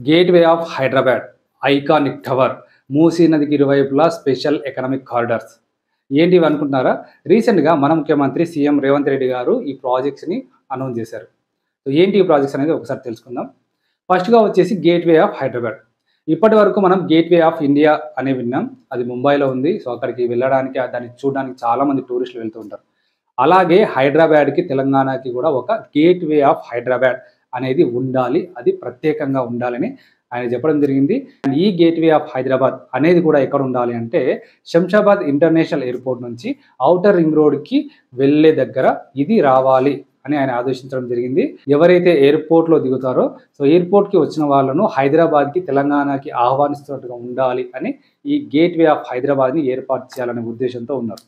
Gateway of Hyderabad, iconic tower, Musi నదికి ఇరువైపులా special economic corridors. ఏంటి ఇవి అనుకుంటున్నారా? రీసెంట్‌గా మన ముఖ్యమంత్రి సీఎం రేవంత్ రెడ్డి గారు ఈ ప్రాజెక్ట్స్‌ని అనౌన్స్ చేశారు. సో ఏంటి ఈ ప్రాజెక్ట్స్ అనేది ఒకసారి తెలుసుకుందాం. ఫస్ట్‌గా వచ్చేసి గేట్‌వే ఆఫ్ హైదరాబాద్. ఇప్పటివరకు మనం గేట్‌వే ఆఫ్ ఇండియా అని విన్నాం. అది ముంబైలో ఉంది. సో అక్కడికి వెళ్ళడానికి దాన్ని చూడడానికి చాలామంది టూరిస్టులు వెళ్తూ ఉంటారు. అలాగే హైదరాబాద్‌కి, తెలంగాణకి కూడా ఒక గేట్‌వే ఆఫ్ హైదరాబాద్ అనేది ఉండాలి. అది ప్రత్యేకంగా ఉండాలని ఆయన చెప్పడం జరిగింది. అండ్ ఈ గేట్‌వే ఆఫ్ హైదరాబాద్ అనేది కూడా ఎక్కడ ఉండాలి అంటే శంషాబాద్ ఇంటర్నేషనల్ ఎయిర్‌పోర్ట్ నుంచి ఔటర్ రింగ్ రోడ్‌కి వెళ్ళే దగ్గర ఇది రావాలి అని ఆయన ఆదేశించడం జరిగింది. ఎవరైతే ఎయిర్‌పోర్ట్‌లో దిగుతారో సో ఎయిర్‌పోర్ట్‌కి వచ్చిన వాళ్ళను హైదరాబాద్‌కి, తెలంగాణకి ఆహ్వానిస్తున్నట్టుగా ఉండాలి అని ఈ గేట్‌వే ఆఫ్ హైదరాబాద్‌ని ఏర్పాటు చేయాలనే ఉద్దేశంతో ఉన్నారు.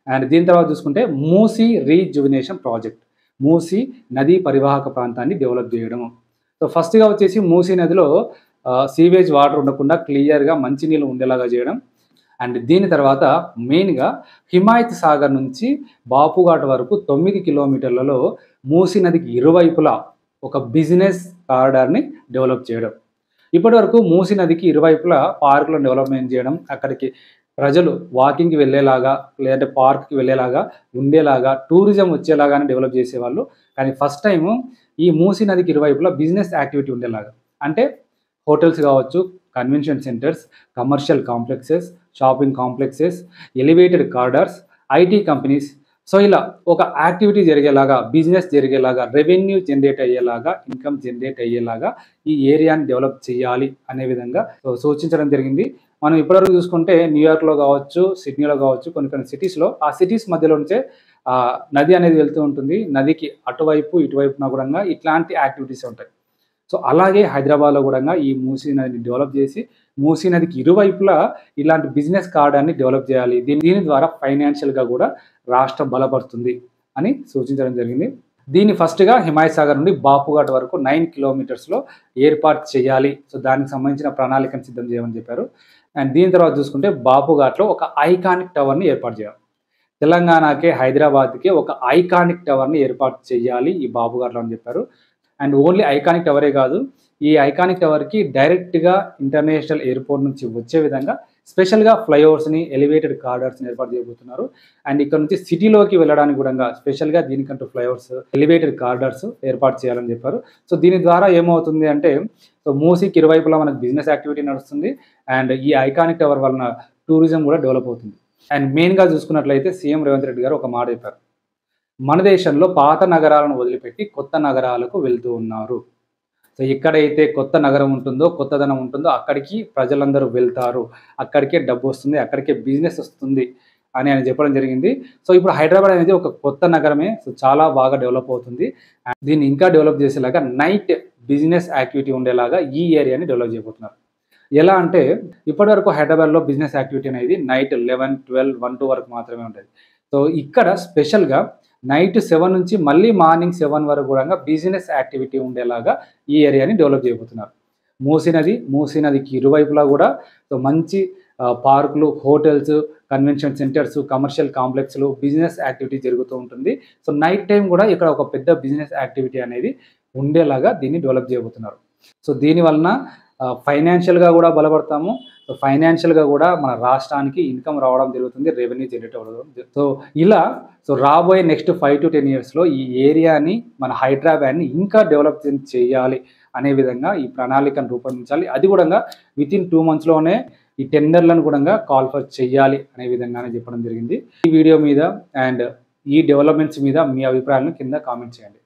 అండ్ దీని తర్వాత చూసుకుంటే మూసీ రీజువినేషన్ ప్రాజెక్ట్, మూసీ నదీ పరివాహక ప్రాంతాన్ని డెవలప్ చేయడము. సో ఫస్ట్‌గా వచ్చేసి మూసీ నదిలో సీవేజ్ వాటర్ ఉండకుండా క్లియర్‌గా మంచినీళ్ళు ఉండేలాగా చేయడం. అండ్ దీని తర్వాత మెయిన్‌గా హిమాయత్ సాగర్ నుంచి బాపుఘాట్ వరకు 9 కిలోమీటర్లలో మూసీ నదికి ఇరువైపులా ఒక బిజినెస్ కారిడార్‌ని డెవలప్ చేయడం. ఇప్పటివరకు మూసీ నదికి ఇరువైపులా పార్కులను డెవలప్‌మెంట్ చేయడం, అక్కడికి ప్రజలు వాకింగ్‌కి వెళ్ళేలాగా, లేదంటే పార్క్‌కి వెళ్ళేలాగా, ఉండేలాగా, టూరిజం వచ్చేలాగానే డెవలప్ చేసేవాళ్ళు. కానీ ఫస్ట్ టైము ఈ మూసీ నదికి ఇరువైపులా బిజినెస్ యాక్టివిటీ ఉండేలాగా. అంటే హోటల్స్ కావచ్చు, convention centres, commercial complexes, shopping complexes, elevated corridors, IT companies. So ఇలా ఒక యాక్టివిటీ జరిగేలాగా, బిజినెస్ జరిగేలాగా, రెవెన్యూ జనరేట్ అయ్యేలాగా, ఇన్కమ్ జనరేట్ అయ్యేలాగా ఈ ఏరియాని డెవలప్ చేయాలి అనే విధంగా సూచించడం జరిగింది. మనం ఇప్పటివరకు చూసుకుంటే న్యూయార్క్‌లో కావచ్చు, సిడ్నీలో కావచ్చు, కొన్ని సిటీస్‌లో ఆ సిటీస్ మధ్యలో నుంచే నది అనేది వెళ్తూ ఉంటుంది. నదికి అటువైపు, ఇటువైపున కూడా ఇట్లాంటి యాక్టివిటీస్ ఉంటాయి. సో అలాగే హైదరాబాద్‌లో కూడా ఈ మూసీ నదిని డెవలప్ చేసి, మూసీ నదికి ఇరువైపులా ఇలాంటి బిజినెస్ కారిడార్‌ని డెవలప్ చేయాలి. దీని ద్వారా ఫైనాన్షియల్‌గా కూడా రాష్ట్రం బలపడుతుంది అని సూచించడం జరిగింది. దీన్ని ఫస్ట్‌గా హిమాయత్ సాగర్ నుండి బాపుఘాట్ వరకు 9 కిలోమీటర్స్‌లో ఏర్పాటు చేయాలి. సో దానికి సంబంధించిన ప్రణాళికను సిద్ధం చేయమని చెప్పారు. అండ్ దీని తర్వాత చూసుకుంటే బాపుఘాట్‌లో ఒక ఐకానిక్ టవర్‌ని ఏర్పాటు చేయాలి. తెలంగాణకే, హైదరాబాద్‌కే ఒక ఐకానిక్ టవర్‌ని ఏర్పాటు చేయాలి ఈ బాపుఘాట్‌లో అని చెప్పారు. అండ్ ఓన్లీ ఐకానిక్ టవరే కాదు, ఈ ఐకానిక్ టవర్‌కి డైరెక్ట్‌గా ఇంటర్నేషనల్ ఎయిర్‌పోర్ట్ నుంచి వచ్చే విధంగా స్పెషల్‌గా ఫ్లైఓవర్స్‌ని, ఎలివేటెడ్ కారిడార్స్‌ని ఏర్పాటు చేయబోతున్నారు. అండ్ ఇక్కడ నుంచి సిటీలోకి వెళ్ళడానికి కూడా స్పెషల్‌గా దీనికంటూ ఫ్లైఓవర్స్, ఎలివేటెడ్ కారిడార్స్ ఏర్పాటు చేయాలని చెప్పారు. సో దీని ద్వారా ఏమవుతుంది అంటే సో మూసీకి ఇరువైపులా మనకు బిజినెస్ యాక్టివిటీ నడుస్తుంది. అండ్ ఈ ఐకానిక్ టవర్ వలన టూరిజం కూడా డెవలప్ అవుతుంది. అండ్ మెయిన్‌గా చూసుకున్నట్లయితే సీఎం రేవంత్ రెడ్డి గారు ఒక మాట చెప్పారు. మన దేశంలో పాత నగరాలను వదిలిపెట్టి కొత్త నగరాలకు వెళ్తూ ఉన్నారు. సో ఎక్కడైతే కొత్త నగరం ఉంటుందో, కొత్తదనం ఉంటుందో అక్కడికి ప్రజలందరూ వెళ్తారు. అక్కడికే డబ్బొస్తుంది, అక్కడికే బిజినెస్ వస్తుంది అని ఆయన చెప్పడం జరిగింది. సో ఇప్పుడు హైదరాబాద్ అనేది ఒక కొత్త నగరమే. సో చాలా బాగా డెవలప్ అవుతుంది. దీన్ని ఇంకా డెవలప్ చేసేలాగా నైట్ బిజినెస్ యాక్టివిటీ ఉండేలాగా ఈ ఏరియాని డెవలప్ చేయబోతున్నారు. ఎలా అంటే ఇప్పటివరకు హైదరాబాద్‌లో బిజినెస్ యాక్టివిటీ అనేది నైట్ 11, 12, 1, 2 వరకు మాత్రమే ఉండేది. సో ఇక్కడ స్పెషల్‌గా నైట్ 7 నుంచి మళ్ళీ మార్నింగ్ 7 వరకు కూడా బిజినెస్ యాక్టివిటీ ఉండేలాగా ఈ ఏరియాని డెవలప్ చేయబోతున్నారు. మూసీ నదికి ఇరువైపులా కూడా సో మంచి పార్కులు, హోటల్స్, కన్వెన్షన్ సెంటర్స్, కమర్షియల్ కాంప్లెక్స్‌లు, బిజినెస్ యాక్టివిటీ జరుగుతూ ఉంటుంది. సో నైట్ టైమ్ కూడా ఇక్కడ ఒక పెద్ద బిజినెస్ యాక్టివిటీ అనేది ఉండేలాగా దీన్ని డెవలప్ చేయబోతున్నారు. సో దీని వలన ఫైనాన్షియల్‌గా కూడా బలపడతాము. సో ఫైనాన్షియల్‌గా కూడా మన రాష్ట్రానికి ఇన్కమ్ రావడం జరుగుతుంది. రెవెన్యూ జనరేట్ అవ్వడం. సో ఇలా రాబోయే నెక్స్ట్ 5-10 ఇయర్స్‌లో ఈ ఏరియాని, మన హైదరాబాద్‌ని ఇంకా డెవలప్ చేయాలి అనే విధంగా ఈ ప్రణాళికను రూపొందించాలి. అది కూడా వితిన్ 2 మంత్స్‌లోనే ఈ టెండర్‌లను కూడా కాల్ ఫర్ చేయాలి అనే విధంగానే చెప్పడం జరిగింది. ఈ వీడియో మీద అండ్ ఈ డెవలప్‌మెంట్స్ మీద మీ అభిప్రాయాలను కింద కామెంట్ చేయండి.